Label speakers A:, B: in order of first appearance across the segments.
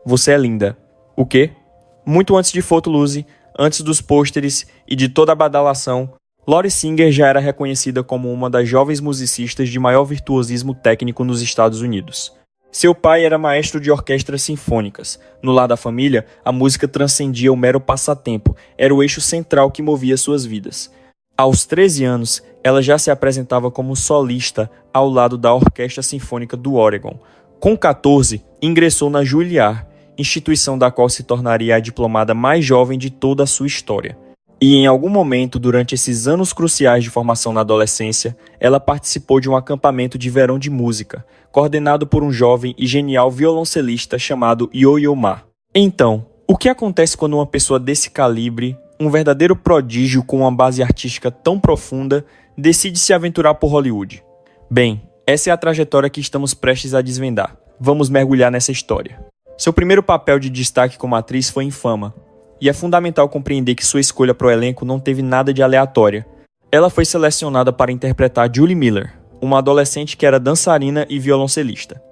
A: você é linda. O quê? Muito antes de Footloose, antes dos pôsteres e de toda a badalação, Lori Singer já era reconhecida como uma das jovens musicistas de maior virtuosismo técnico nos Estados Unidos. Seu pai era maestro de orquestras sinfônicas. No lar da família, a música transcendia o mero passatempo, era o eixo central que movia suas vidas. Aos 13 anos, ela já se apresentava como solista ao lado da Orquestra Sinfônica do Oregon. Com 14, ingressou na Juilliard, instituição da qual se tornaria a diplomada mais jovem de toda a sua história. E em algum momento, durante esses anos cruciais de formação na adolescência, ela participou de um acampamento de verão de música, coordenado por um jovem e genial violoncelista chamado Yo-Yo Ma. Então, o que acontece quando uma pessoa desse calibre, um verdadeiro prodígio com uma base artística tão profunda, decide se aventurar por Hollywood? Bem, essa é a trajetória que estamos prestes a desvendar. Vamos mergulhar nessa história. Seu primeiro papel de destaque como atriz foi em Fama, e é fundamental compreender que sua escolha para o elenco não teve nada de aleatória. Ela foi selecionada para interpretar Julie Miller, uma adolescente que era dançarina e violoncelista.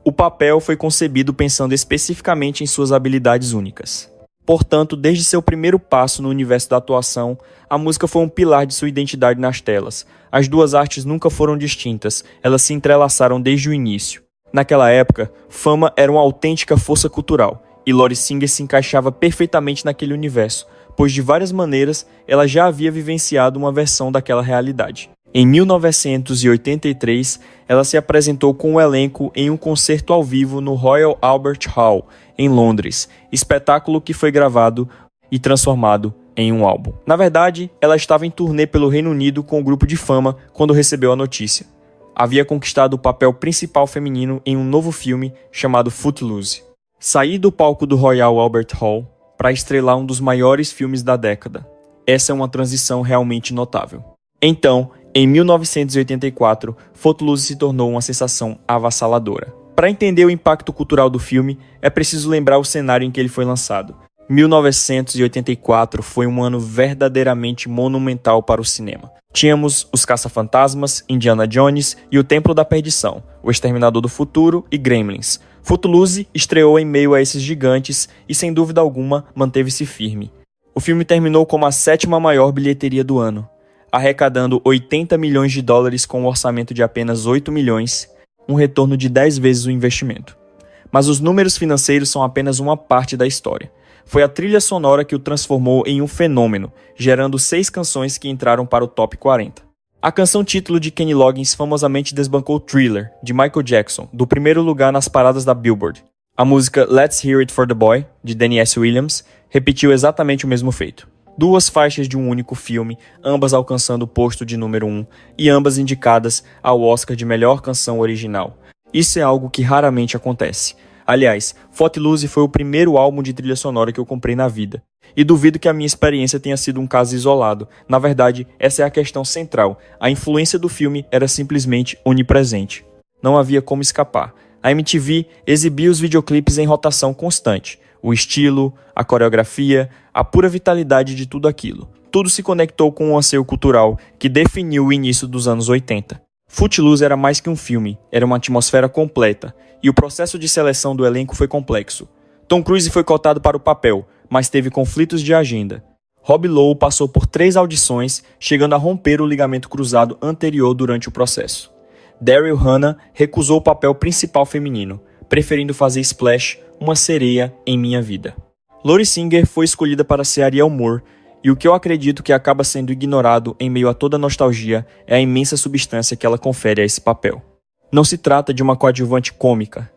A: O papel foi concebido pensando especificamente em suas habilidades únicas. Portanto, desde seu primeiro passo no universo da atuação, a música foi um pilar de sua identidade nas telas. As duas artes nunca foram distintas, elas se entrelaçaram desde o início. Naquela época, Fama era uma autêntica força cultural, e Lori Singer se encaixava perfeitamente naquele universo, pois de várias maneiras ela já havia vivenciado uma versão daquela realidade. Em 1983, ela se apresentou com o elenco em um concerto ao vivo no Royal Albert Hall, em Londres, espetáculo que foi gravado e transformado em um álbum. Na verdade, ela estava em turnê pelo Reino Unido com o grupo de Fama quando recebeu a notícia. Havia conquistado o papel principal feminino em um novo filme chamado Footloose. Saí do palco do Royal Albert Hall para estrelar um dos maiores filmes da década. Essa é uma transição realmente notável. Então, em 1984, Footloose se tornou uma sensação avassaladora. Para entender o impacto cultural do filme, é preciso lembrar o cenário em que ele foi lançado. 1984 foi um ano verdadeiramente monumental para o cinema. Tínhamos Os Caça-Fantasmas, Indiana Jones e O Templo da Perdição, O Exterminador do Futuro e Gremlins. Footloose estreou em meio a esses gigantes e, sem dúvida alguma, manteve-se firme. O filme terminou como a 7ª maior bilheteria do ano, arrecadando 80 milhões de dólares com um orçamento de apenas 8 milhões, um retorno de 10 vezes o investimento. Mas os números financeiros são apenas uma parte da história. Foi a trilha sonora que o transformou em um fenômeno, gerando 6 canções que entraram para o top 40. A canção título de Kenny Loggins famosamente desbancou Thriller, de Michael Jackson, do primeiro lugar nas paradas da Billboard. A música Let's Hear It for the Boy, de Danny S. Williams, repetiu exatamente o mesmo feito. 2 faixas de um único filme, ambas alcançando o posto de número 1 e ambas indicadas ao Oscar de melhor canção original. Isso é algo que raramente acontece. Aliás, Footloose foi o primeiro álbum de trilha sonora que eu comprei na vida. E duvido que a minha experiência tenha sido um caso isolado. Na verdade, essa é a questão central. A influência do filme era simplesmente onipresente. Não havia como escapar. A MTV exibia os videoclipes em rotação constante. O estilo, a coreografia, a pura vitalidade de tudo aquilo. Tudo se conectou com um anseio cultural que definiu o início dos anos 80. Footloose era mais que um filme, era uma atmosfera completa, e o processo de seleção do elenco foi complexo. Tom Cruise foi cotado para o papel, mas teve conflitos de agenda. Rob Lowe passou por 3 audições, chegando a romper o ligamento cruzado anterior durante o processo. Daryl Hannah recusou o papel principal feminino, preferindo fazer Splash, uma sereia, em Minha Vida. Lori Singer foi escolhida para ser Ariel Moore, e o que eu acredito que acaba sendo ignorado em meio a toda a nostalgia é a imensa substância que ela confere a esse papel. Não se trata de uma coadjuvante cômica.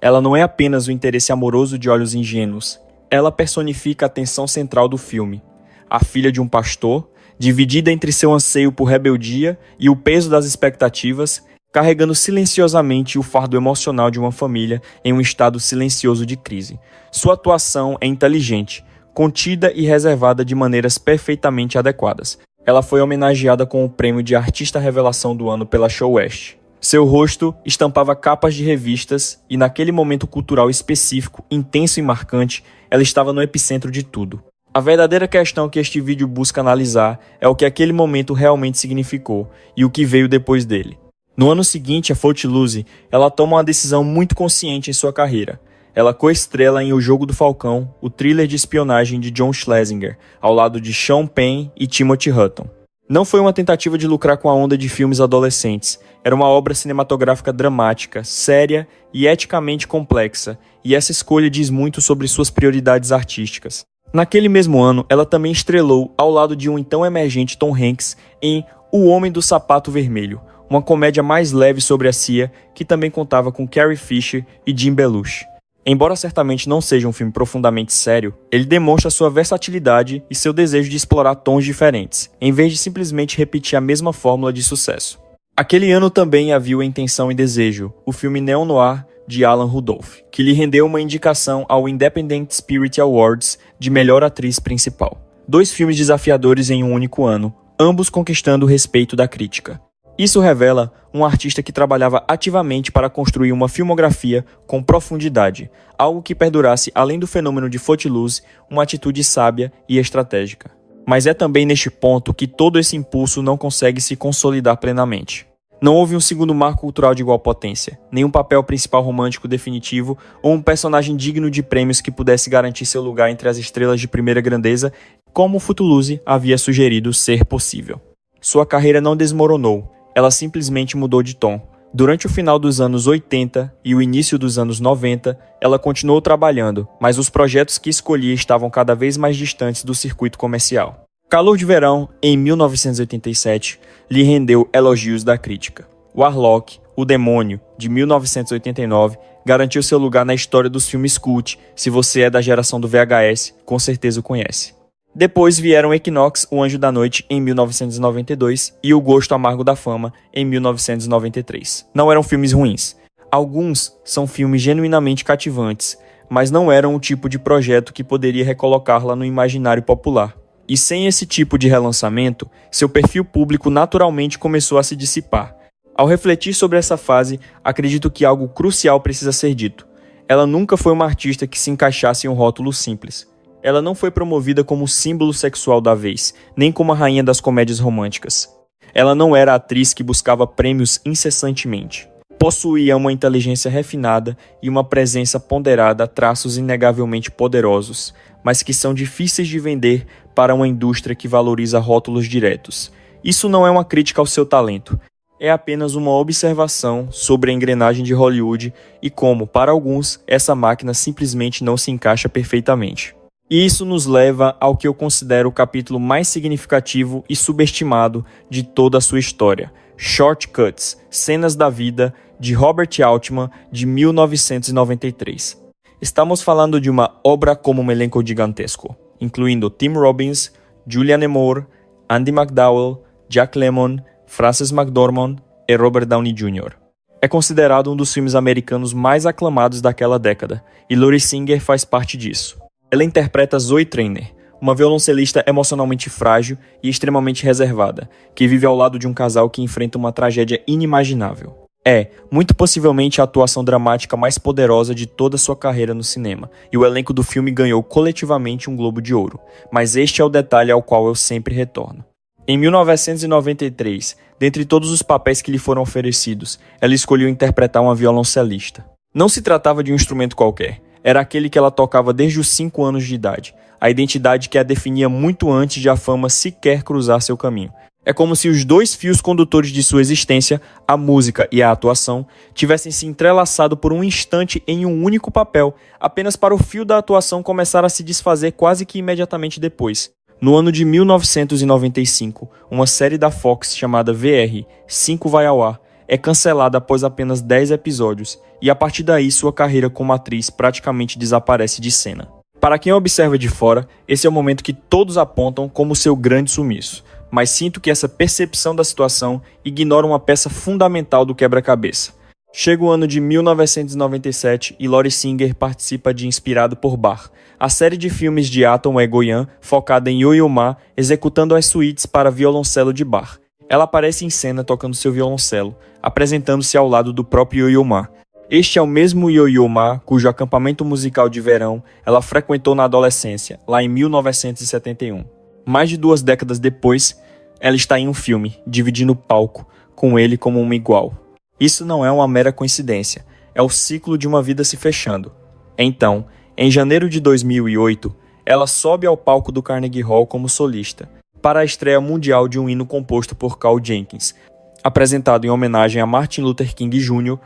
A: Ela não é apenas o interesse amoroso de olhos ingênuos. Ela personifica a tensão central do filme. A filha de um pastor, dividida entre seu anseio por rebeldia e o peso das expectativas, carregando silenciosamente o fardo emocional de uma família em um estado silencioso de crise. Sua atuação é inteligente, contida e reservada de maneiras perfeitamente adequadas. Ela foi homenageada com o prêmio de Artista Revelação do Ano pela Show West. Seu rosto estampava capas de revistas e, naquele momento cultural específico, intenso e marcante, ela estava no epicentro de tudo. A verdadeira questão que este vídeo busca analisar é o que aquele momento realmente significou e o que veio depois dele. No ano seguinte a Footloose, ela toma uma decisão muito consciente em sua carreira. Ela coestrela em O Jogo do Falcão, o thriller de espionagem de John Schlesinger, ao lado de Sean Penn e Timothy Hutton. Não foi uma tentativa de lucrar com a onda de filmes adolescentes. Era uma obra cinematográfica dramática, séria e eticamente complexa, e essa escolha diz muito sobre suas prioridades artísticas. Naquele mesmo ano, ela também estrelou ao lado de um então emergente Tom Hanks em O Homem do Sapato Vermelho, uma comédia mais leve sobre a CIA que também contava com Carrie Fisher e Jim Belushi. Embora certamente não seja um filme profundamente sério, ele demonstra sua versatilidade e seu desejo de explorar tons diferentes, em vez de simplesmente repetir a mesma fórmula de sucesso. Aquele ano também havia Intenção e Desejo, o filme neo-noir de Alan Rudolph, que lhe rendeu uma indicação ao Independent Spirit Awards de melhor atriz principal. 2 filmes desafiadores em um único ano, ambos conquistando o respeito da crítica. Isso revela um artista que trabalhava ativamente para construir uma filmografia com profundidade, algo que perdurasse além do fenômeno de Footloose, uma atitude sábia e estratégica. Mas é também neste ponto que todo esse impulso não consegue se consolidar plenamente. Não houve um segundo marco cultural de igual potência, nem um papel principal romântico definitivo ou um personagem digno de prêmios que pudesse garantir seu lugar entre as estrelas de primeira grandeza, como Footloose havia sugerido ser possível. Sua carreira não desmoronou, ela simplesmente mudou de tom. Durante o final dos anos 80 e o início dos anos 90, ela continuou trabalhando, mas os projetos que escolhia estavam cada vez mais distantes do circuito comercial. Calor de Verão, em 1987, lhe rendeu elogios da crítica. Warlock, O Demônio, de 1989, garantiu seu lugar na história dos filmes cult. Se você é da geração do VHS, com certeza o conhece. Depois vieram Equinox, O Anjo da Noite, em 1992, e O Gosto Amargo da Fama, em 1993. Não eram filmes ruins. Alguns são filmes genuinamente cativantes, mas não eram o tipo de projeto que poderia recolocá-la no imaginário popular. E sem esse tipo de relançamento, seu perfil público naturalmente começou a se dissipar. Ao refletir sobre essa fase, acredito que algo crucial precisa ser dito. Ela nunca foi uma artista que se encaixasse em um rótulo simples. Ela não foi promovida como símbolo sexual da vez, nem como a rainha das comédias românticas. Ela não era a atriz que buscava prêmios incessantemente. Possuía uma inteligência refinada e uma presença ponderada, traços inegavelmente poderosos, mas que são difíceis de vender para uma indústria que valoriza rótulos diretos. Isso não é uma crítica ao seu talento, é apenas uma observação sobre a engrenagem de Hollywood e como, para alguns, essa máquina simplesmente não se encaixa perfeitamente. E isso nos leva ao que eu considero o capítulo mais significativo e subestimado de toda a sua história, Shortcuts, Cenas da Vida, de Robert Altman, de 1993. Estamos falando de uma obra com um elenco gigantesco, incluindo Tim Robbins, Julianne Moore, Andy McDowell, Jack Lemmon, Frances McDormand e Robert Downey Jr. É considerado um dos filmes americanos mais aclamados daquela década, e Lori Singer faz parte disso. Ela interpreta Zoe Trainer, uma violoncelista emocionalmente frágil e extremamente reservada, que vive ao lado de um casal que enfrenta uma tragédia inimaginável. É, muito possivelmente, a atuação dramática mais poderosa de toda sua carreira no cinema, e o elenco do filme ganhou coletivamente um Globo de Ouro, mas este é o detalhe ao qual eu sempre retorno. Em 1993, dentre todos os papéis que lhe foram oferecidos, ela escolheu interpretar uma violoncelista. Não se tratava de um instrumento qualquer, era aquele que ela tocava desde os 5 anos de idade, a identidade que a definia muito antes de a fama sequer cruzar seu caminho. É como se os 2 fios condutores de sua existência, a música e a atuação, tivessem se entrelaçado por um instante em um único papel, apenas para o fio da atuação começar a se desfazer quase que imediatamente depois. No ano de 1995, uma série da Fox chamada VR, 5 vai ao ar, é cancelada após apenas 10 episódios, e a partir daí sua carreira como atriz praticamente desaparece de cena. Para quem observa de fora, esse é o momento que todos apontam como seu grande sumiço, mas sinto que essa percepção da situação ignora uma peça fundamental do quebra-cabeça. Chega o ano de 1997 e Lori Singer participa de Inspirado por Bach, a série de filmes de Atom Egoyan focada em Yo-Yo Ma executando as suítes para violoncelo de Bach. Ela aparece em cena tocando seu violoncelo, apresentando-se ao lado do próprio Yo-Yo Ma. Este é o mesmo Yo-Yo Ma cujo acampamento musical de verão ela frequentou na adolescência, lá em 1971. Mais de 2 décadas depois, ela está em um filme, dividindo o palco, com ele como uma igual. Isso não é uma mera coincidência, é o ciclo de uma vida se fechando. Então, em janeiro de 2008, ela sobe ao palco do Carnegie Hall como solista, para a estreia mundial de um hino composto por Carl Jenkins, apresentado em homenagem a Martin Luther King Jr.,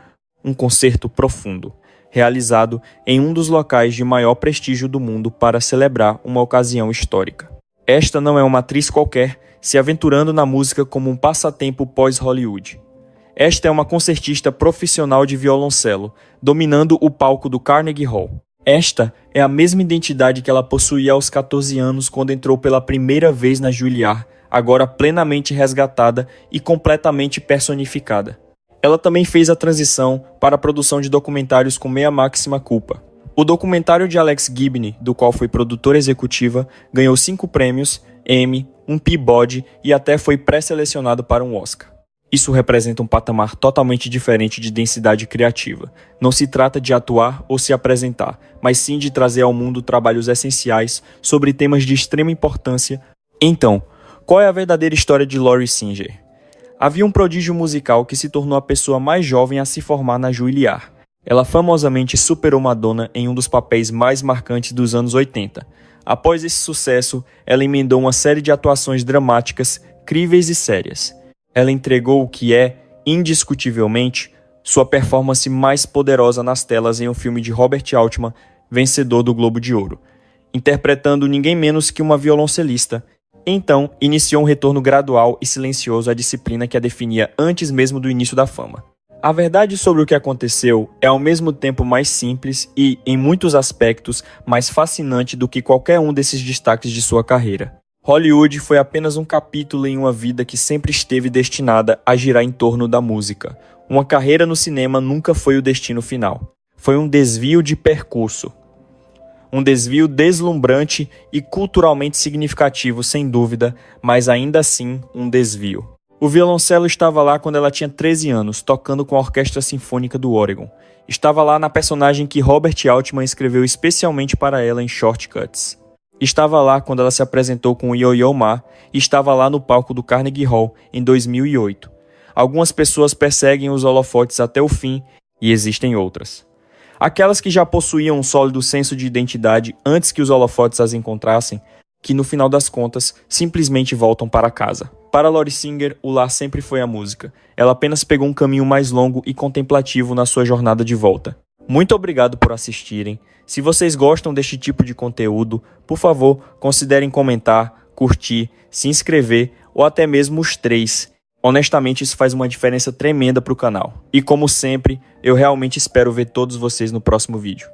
A: um concerto profundo, realizado em um dos locais de maior prestígio do mundo para celebrar uma ocasião histórica. Esta não é uma atriz qualquer, se aventurando na música como um passatempo pós-Hollywood. Esta é uma concertista profissional de violoncelo, dominando o palco do Carnegie Hall. Esta é a mesma identidade que ela possuía aos 14 anos quando entrou pela primeira vez na Juilliard, agora plenamente resgatada e completamente personificada. Ela também fez a transição para a produção de documentários com meia máxima culpa. O documentário de Alex Gibney, do qual foi produtora executiva, ganhou 5 prêmios, Emmy, um Peabody e até foi pré-selecionado para um Oscar. Isso representa um patamar totalmente diferente de densidade criativa. Não se trata de atuar ou se apresentar, mas sim de trazer ao mundo trabalhos essenciais sobre temas de extrema importância. Então, qual é a verdadeira história de Lori Singer? Havia um prodígio musical que se tornou a pessoa mais jovem a se formar na Juilliard. Ela famosamente superou Madonna em um dos papéis mais marcantes dos anos 80. Após esse sucesso, ela emendou uma série de atuações dramáticas, críveis e sérias. Ela entregou o que é, indiscutivelmente, sua performance mais poderosa nas telas em um filme de Robert Altman, vencedor do Globo de Ouro, interpretando ninguém menos que uma violoncelista. Então, iniciou um retorno gradual e silencioso à disciplina que a definia antes mesmo do início da fama. A verdade sobre o que aconteceu é ao mesmo tempo mais simples e, em muitos aspectos, mais fascinante do que qualquer um desses destaques de sua carreira. Hollywood foi apenas um capítulo em uma vida que sempre esteve destinada a girar em torno da música. Uma carreira no cinema nunca foi o destino final. Foi um desvio de percurso. Um desvio deslumbrante e culturalmente significativo, sem dúvida, mas ainda assim um desvio. O violoncelo estava lá quando ela tinha 13 anos, tocando com a Orquestra Sinfônica do Oregon. Estava lá na personagem que Robert Altman escreveu especialmente para ela em Shortcuts. Estava lá quando ela se apresentou com o Yo-Yo Ma e estava lá no palco do Carnegie Hall em 2008. Algumas pessoas perseguem os holofotes até o fim e existem outras. Aquelas que já possuíam um sólido senso de identidade antes que os holofotes as encontrassem, que no final das contas simplesmente voltam para casa. Para Lori Singer, o lar sempre foi a música. Ela apenas pegou um caminho mais longo e contemplativo na sua jornada de volta. Muito obrigado por assistirem. Se vocês gostam deste tipo de conteúdo, por favor, considerem comentar, curtir, se inscrever ou até mesmo os 3. Honestamente, isso faz uma diferença tremenda para o canal. E como sempre, eu realmente espero ver todos vocês no próximo vídeo.